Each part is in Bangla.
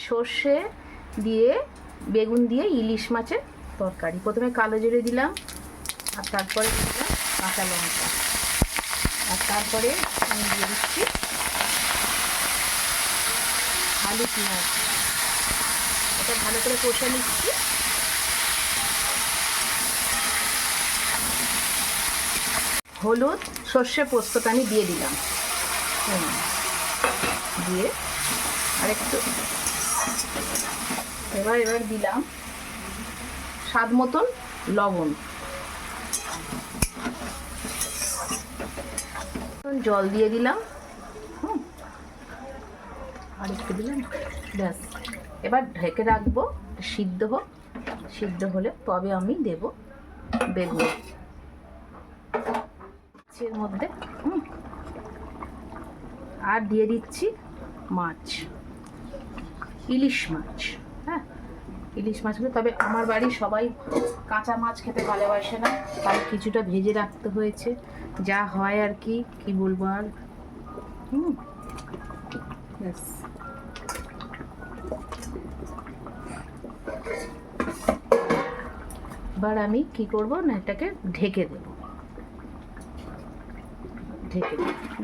সর্ষে দিয়ে বেগুন দিয়ে ইলিশ মাছের তরকারি। প্রথমে কালো জিরে দিলাম, আর তারপরে দিলাম কাঁচা লঙ্কা, আর তারপরে আমি দিয়ে দিচ্ছি আলু পেঁয়াজ। এটা ভালো করে কষে নিচ্ছি। হলুদ, সর্ষে পোস্তটা আমি দিয়ে দিলাম, দিয়ে আর একটু এবার দিলাম স্বাদ মতন লবণ, জল দিয়ে দিলাম, আর একটু দিলাম, ব্যাস। এবার ঢেকে রাখবো সিদ্ধ হোক। সিদ্ধ হলে তবে আমি দেব বেগুন এর মধ্যে, আর দিয়ে দিচ্ছি মাছ, ইলিশ মাছ। হ্যাঁ, ইলিশ মাছগুলো, তবে আমার বাড়ি সবাই কাঁচা মাছ খেতে ভালোবাসে না, তাই কিছুটা ভেজে রাখতে হয়েছে। যা হয় আর কি বলবো আর। ব্যাস। এবার আমি কি করব না, এটাকে ঢেকে দেব।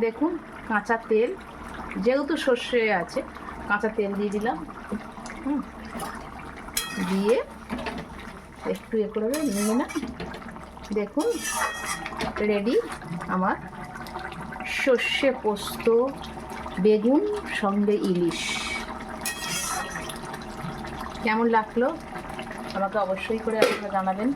দেখুন, কাঁচা তেল, যেহেতু সর্ষে আছে কাঁচা তেল দিয়ে দিলাম, দিয়ে একটু করে নিয়ে না, দেখুন রেডি আমার সর্ষে পোস্ত বেগুন সঙ্গে ইলিশ। কেমন লাগলো আমাকে অবশ্যই করে আপনারা জানাবেন।